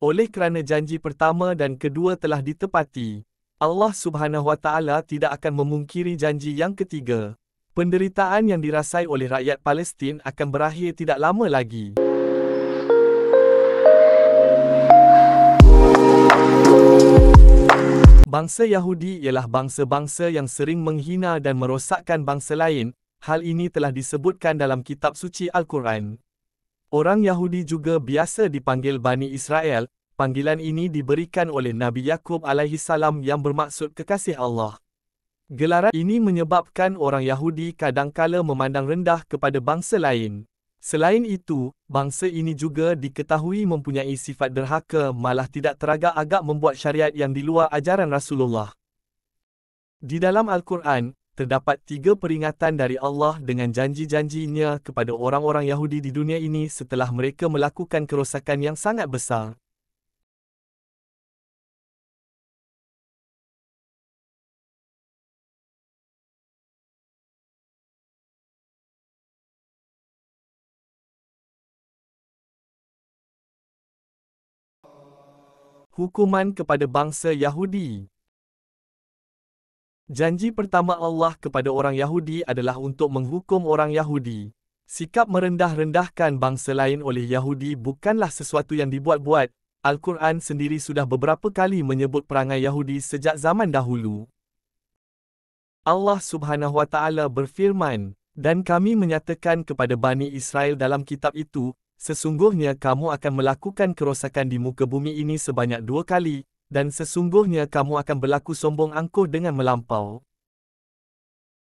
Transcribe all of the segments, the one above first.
Oleh kerana janji pertama dan kedua telah ditepati, Allah Subhanahu Wa Taala tidak akan memungkiri janji yang ketiga. Penderitaan yang dirasai oleh rakyat Palestin akan berakhir tidak lama lagi. Bangsa Yahudi ialah bangsa-bangsa yang sering menghina dan merosakkan bangsa lain. Hal ini telah disebutkan dalam kitab suci Al-Quran. Orang Yahudi juga biasa dipanggil Bani Israel. Panggilan ini diberikan oleh Nabi Yakub alaihissalam yang bermaksud kekasih Allah. Gelaran ini menyebabkan orang Yahudi kadangkala memandang rendah kepada bangsa lain. Selain itu, bangsa ini juga diketahui mempunyai sifat derhaka, malah tidak teragak-agak membuat syariat yang di luar ajaran Rasulullah. Di dalam Al-Quran, terdapat 3 peringatan dari Allah dengan janji-janjinya kepada orang-orang Yahudi di dunia ini setelah mereka melakukan kerosakan yang sangat besar. Hukuman kepada bangsa Yahudi. Janji pertama Allah kepada orang Yahudi adalah untuk menghukum orang Yahudi. Sikap merendah-rendahkan bangsa lain oleh Yahudi bukanlah sesuatu yang dibuat-buat. Al-Quran sendiri sudah beberapa kali menyebut perangai Yahudi sejak zaman dahulu. Allah Subhanahu Wa Taala berfirman, "Dan kami menyatakan kepada Bani Israel dalam kitab itu, sesungguhnya kamu akan melakukan kerosakan di muka bumi ini sebanyak 2 kali, dan sesungguhnya kamu akan berlaku sombong angkuh dengan melampau.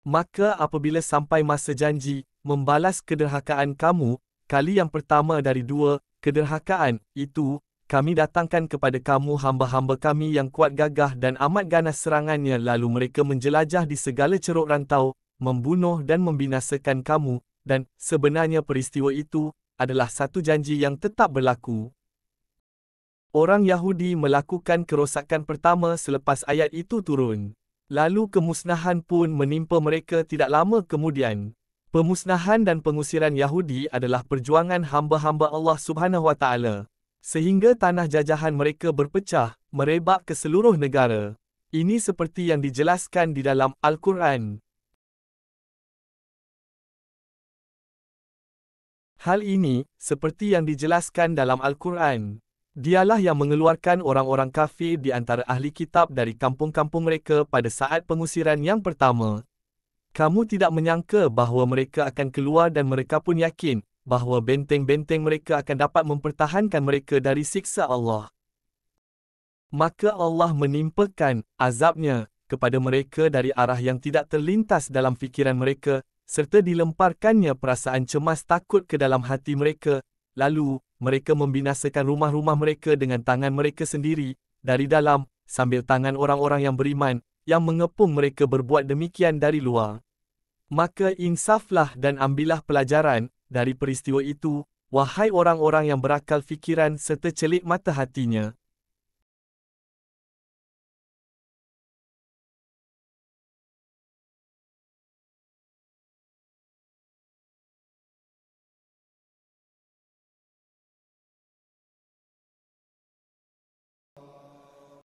Maka apabila sampai masa janji, membalas kederhakaan kamu, kali yang pertama dari 2 kederhakaan itu, kami datangkan kepada kamu hamba-hamba kami yang kuat gagah dan amat ganas serangannya, lalu mereka menjelajah di segala ceruk rantau, membunuh dan membinasakan kamu, dan sebenarnya peristiwa itu adalah satu janji yang tetap berlaku." Orang Yahudi melakukan kerosakan pertama selepas ayat itu turun. Lalu kemusnahan pun menimpa mereka tidak lama kemudian. Pemusnahan dan pengusiran Yahudi adalah perjuangan hamba-hamba Allah Subhanahu Wa Taala, sehingga tanah jajahan mereka berpecah, merebak ke seluruh negara. Ini seperti yang dijelaskan di dalam Al-Quran. Hal ini, seperti yang dijelaskan dalam Al-Quran, Dialah yang mengeluarkan orang-orang kafir di antara ahli kitab dari kampung-kampung mereka pada saat pengusiran yang pertama. Kamu tidak menyangka bahawa mereka akan keluar dan mereka pun yakin bahawa benteng-benteng mereka akan dapat mempertahankan mereka dari siksa Allah. Maka Allah menimpakan azabnya kepada mereka dari arah yang tidak terlintas dalam fikiran mereka, serta dilemparkannya perasaan cemas takut ke dalam hati mereka. Lalu, mereka membinasakan rumah-rumah mereka dengan tangan mereka sendiri, dari dalam, sambil tangan orang-orang yang beriman, yang mengepung mereka berbuat demikian dari luar. Maka insaflah dan ambillah pelajaran dari peristiwa itu, wahai orang-orang yang berakal fikiran serta celik mata hatinya.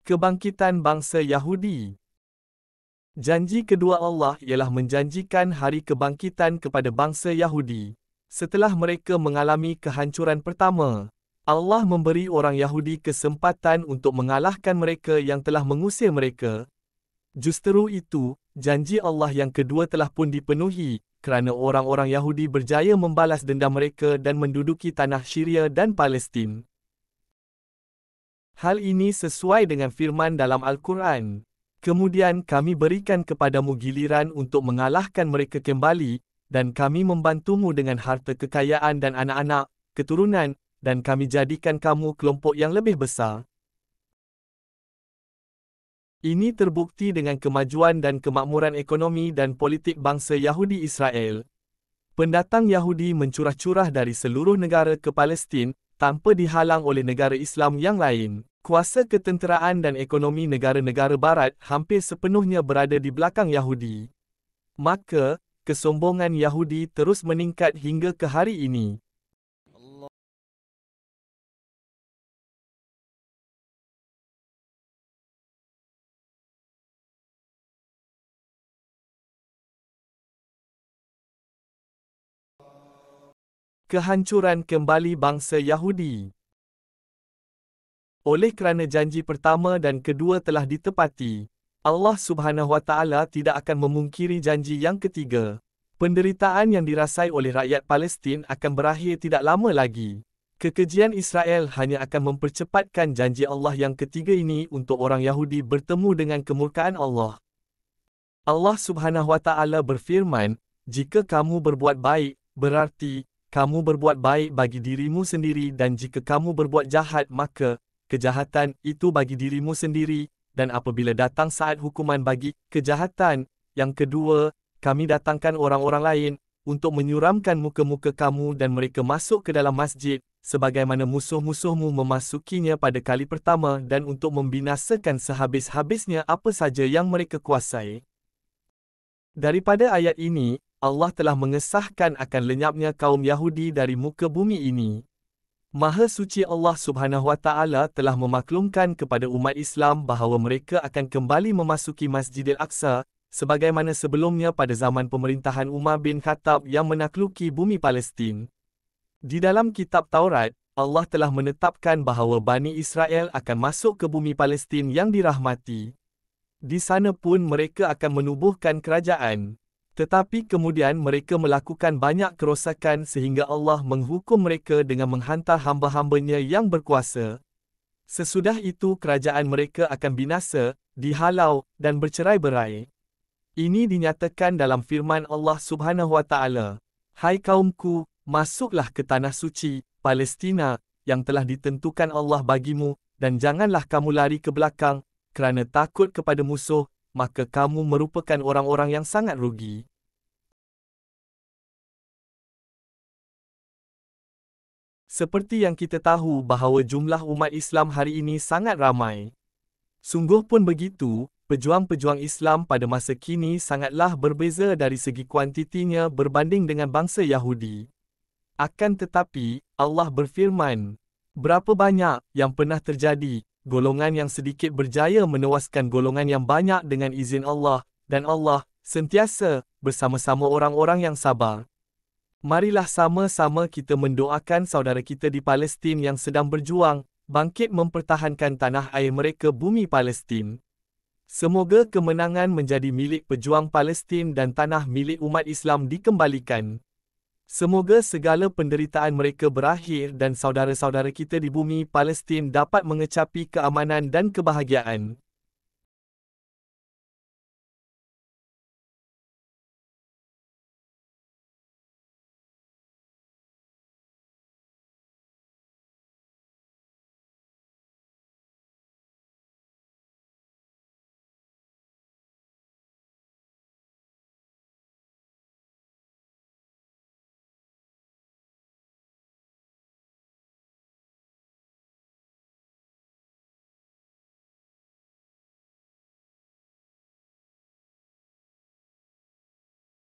Kebangkitan bangsa Yahudi. Janji kedua Allah ialah menjanjikan hari kebangkitan kepada bangsa Yahudi. Setelah mereka mengalami kehancuran pertama, Allah memberi orang Yahudi kesempatan untuk mengalahkan mereka yang telah mengusir mereka. Justeru itu, janji Allah yang kedua telah pun dipenuhi, kerana orang-orang Yahudi berjaya membalas dendam mereka dan menduduki tanah Syria dan Palestin. Hal ini sesuai dengan firman dalam Al-Quran. Kemudian kami berikan kepadamu giliran untuk mengalahkan mereka kembali, dan kami membantumu dengan harta kekayaan dan anak-anak, keturunan, dan kami jadikan kamu kelompok yang lebih besar. Ini terbukti dengan kemajuan dan kemakmuran ekonomi dan politik bangsa Yahudi Israel. Pendatang Yahudi mencurah-curah dari seluruh negara ke Palestin, tanpa dihalang oleh negara Islam yang lain. Kuasa ketenteraan dan ekonomi negara-negara Barat hampir sepenuhnya berada di belakang Yahudi. Maka, kesombongan Yahudi terus meningkat hingga ke hari ini. Kehancuran kembali bangsa Yahudi. Oleh kerana janji pertama dan kedua telah ditepati, Allah Subhanahu Wa Taala tidak akan memungkiri janji yang ketiga. Penderitaan yang dirasai oleh rakyat Palestin akan berakhir tidak lama lagi. Kekejian Israel hanya akan mempercepatkan janji Allah yang ketiga ini untuk orang Yahudi bertemu dengan kemurkaan Allah. Allah Subhanahu Wa Taala berfirman, "Jika kamu berbuat baik, berarti kamu berbuat baik bagi dirimu sendiri, dan jika kamu berbuat jahat, maka kejahatan itu bagi dirimu sendiri, dan apabila datang saat hukuman bagi kejahatan yang kedua, kami datangkan orang-orang lain untuk menyuramkan muka-muka kamu dan mereka masuk ke dalam masjid, sebagaimana musuh-musuhmu memasukinya pada kali pertama, dan untuk membinasakan sehabis-habisnya apa saja yang mereka kuasai." Daripada ayat ini, Allah telah mengesahkan akan lenyapnya kaum Yahudi dari muka bumi ini. Maha suci Allah Subhanahu Wa Taala telah memaklumkan kepada umat Islam bahawa mereka akan kembali memasuki Masjidil Aqsa, sebagaimana sebelumnya pada zaman pemerintahan Umar bin Khattab yang menakluki bumi Palestin. Di dalam kitab Taurat, Allah telah menetapkan bahawa Bani Israel akan masuk ke bumi Palestin yang dirahmati. Di sana pun mereka akan menubuhkan kerajaan. Tetapi kemudian mereka melakukan banyak kerosakan sehingga Allah menghukum mereka dengan menghantar hamba-hambanya yang berkuasa. Sesudah itu kerajaan mereka akan binasa, dihalau, dan bercerai-berai. Ini dinyatakan dalam firman Allah Subhanahu Wa Taala, "Hai kaumku, masuklah ke tanah suci, Palestina, yang telah ditentukan Allah bagimu, dan janganlah kamu lari ke belakang, kerana takut kepada musuh, maka kamu merupakan orang-orang yang sangat rugi." Seperti yang kita tahu bahawa jumlah umat Islam hari ini sangat ramai. Sungguh pun begitu, pejuang-pejuang Islam pada masa kini sangatlah berbeza dari segi kuantitinya berbanding dengan bangsa Yahudi. Akan tetapi, Allah berfirman, "Berapa banyak yang pernah terjadi, golongan yang sedikit berjaya menewaskan golongan yang banyak dengan izin Allah, dan Allah sentiasa bersama-sama orang-orang yang sabar." Marilah sama-sama kita mendoakan saudara kita di Palestin yang sedang berjuang, bangkit mempertahankan tanah air mereka, bumi Palestin. Semoga kemenangan menjadi milik pejuang Palestin dan tanah milik umat Islam dikembalikan. Semoga segala penderitaan mereka berakhir dan saudara-saudara kita di bumi Palestin dapat mengecapi keamanan dan kebahagiaan.